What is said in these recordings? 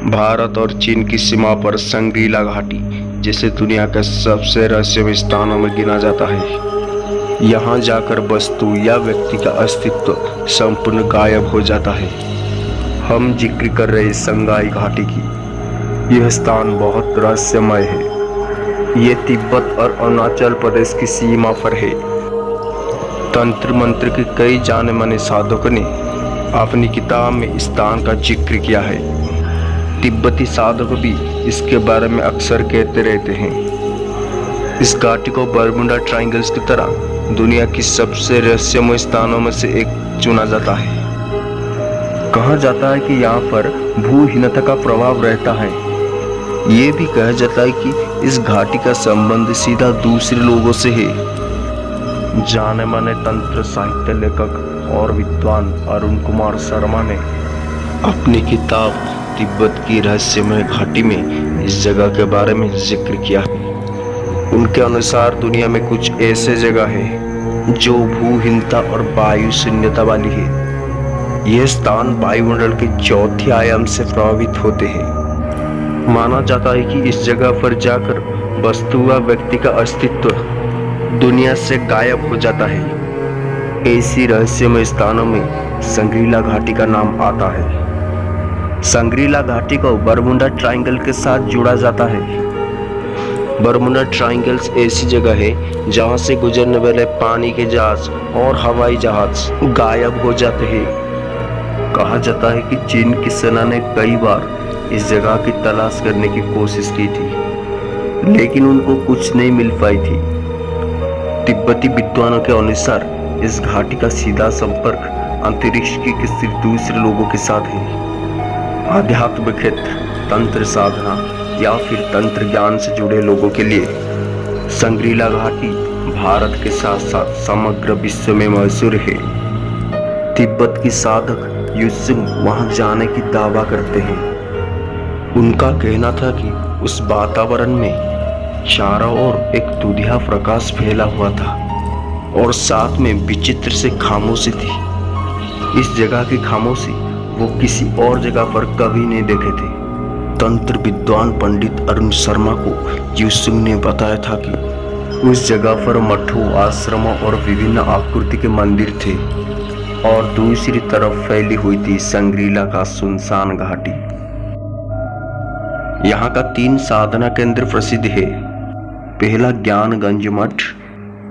भारत और चीन की सीमा पर संग्रीला घाटी जिसे दुनिया के सबसे रहस्यमय स्थानों में गिना जाता है। यहाँ जाकर वस्तु या व्यक्ति का अस्तित्व संपूर्ण गायब हो जाता है। हम जिक्र कर रहे संगाई घाटी की। यह स्थान बहुत रहस्यमय है। ये तिब्बत और अरुणाचल प्रदेश की सीमा पर है। तंत्र मंत्र के कई जाने माने साधकों ने अपनी किताब में इस स्थान का जिक्र किया है। तिब्बती साधक भी इसके बारे में अक्सर कहते रहते हैं। इस घाटी को बरमुडा ट्रायंगल्स की तरह दुनिया की सबसे रहस्यमय स्थानों में से एक चुना जाता है। कहा जाता है कि यहाँ पर भूहीनता का प्रभाव रहता है। ये भी कहा जाता है कि इस घाटी का संबंध सीधा दूसरे लोगों से है। जाने माने तंत्र साहित्य लेखक और विद्वान अरुण कुमार शर्मा ने अपनी किताब तिब्बत की रहस्यमय घाटी में इस जगह के बारे में जिक्र किया है। उनके अनुसार दुनिया में कुछ ऐसे जगह है जो भूहीनता और वायु शून्यता वाली है। यह स्थान वायुमंडल के चौथे आयाम से प्रभावित होते हैं। माना जाता है कि इस जगह पर जाकर वस्तु व व्यक्ति का अस्तित्व दुनिया से गायब हो जाता है। ऐसी रहस्यमय स्थानों में संग्रीला घाटी का नाम आता है। संग्रीला घाटी को बरमुडा ट्रायंगल के साथ जोड़ा जाता है। बरमुडा ट्रायंगल्स ऐसी जगह है जहां से गुजरने वाले पानी के जहाज और हवाई जहाज गायब हो जाते हैं। कहा जाता है कि चीन की सेना ने कई बार इस जगह की तलाश करने की कोशिश की थी, लेकिन उनको कुछ नहीं मिल पाई थी। तिब्बती विद्वानों के अनुसार इस घाटी का सीधा संपर्क अंतरिक्ष के किसी दूसरे लोगों के साथ है। आध्यात्मिक क्षेत्र, तंत्र साधना या फिर तंत्र ज्ञान से जुड़े लोगों के लिए संग्रीला घाटी भारत के साथ साथ समग्र विश्व में मशहूर है। तिब्बत की साधक युत्सुंग वहां जाने की दावा करते हैं। उनका कहना था कि उस वातावरण में चारों ओर एक दुधिया प्रकाश फैला हुआ था और साथ में विचित्र से खामोशी थी। इस जगह की खामोशी वो किसी और जगह पर कभी नहीं देखे थे। तंत्र विद्वान पंडित अरुण शर्मा को युत्सुंग ने बताया था कि उस जगह पर मठों, आश्रमों और विभिन्न आकृति के मंदिर थे और दूसरी तरफ फैली हुई थी संग्रीला का सुनसान घाटी। यहाँ का 3 साधना केंद्र प्रसिद्ध है। पहला ज्ञानगंज मठ,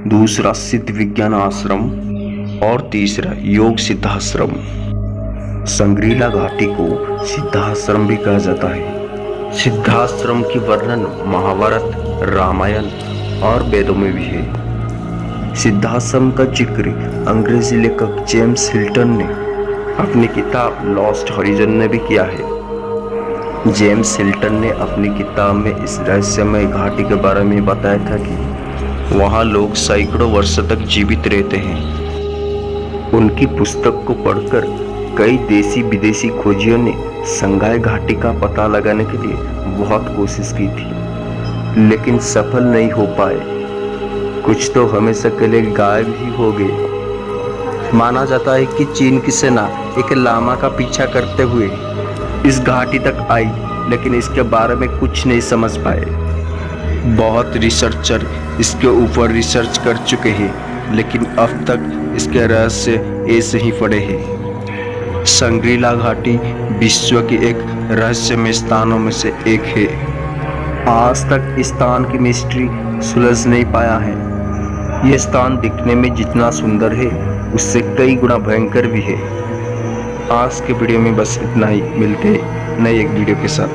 दूसरा सिद्ध विज्ञान आश्रम और तीसरा योग सिद्धाश्रम। संग्रीला घाटी को सिद्धाश्रम भी कहा जाता है। सिद्धाश्रम की वर्णन महाभारत, रामायण और वेदों में भी है। सिद्धाश्रम का जिक्र अंग्रेजी लेखक जेम्स हिल्टन ने अपनी किताब लॉस्ट हॉरिजन में भी किया है। जेम्स हिल्टन ने अपनी किताब में इस रहस्यमय घाटी के बारे में बताया था कि वहाँ लोग सैकड़ों वर्षों तक जीवित रहते हैं। उनकी पुस्तक को पढ़कर कई देसी विदेशी खोजियों ने संगाई घाटी का पता लगाने के लिए बहुत कोशिश की थी, लेकिन सफल नहीं हो पाए। कुछ तो हमेशा के लिए गायब ही हो गए। माना जाता है कि चीन की सेना एक लामा का पीछा करते हुए इस घाटी तक आई, लेकिन इसके बारे में कुछ नहीं समझ पाए। बहुत रिसर्चर इसके ऊपर रिसर्च कर चुके हैं, लेकिन अब तक इसके रहस्य ऐसे ही पड़े हैं। संग्रीला घाटी विश्व की एक रहस्यमय स्थानों में से एक है। आज तक इस स्थान की मिस्ट्री सुलझ नहीं पाया है। यह स्थान दिखने में जितना सुंदर है उससे कई गुना भयंकर भी है। आज के वीडियो में बस इतना ही। मिलते हैं नए एक वीडियो के साथ।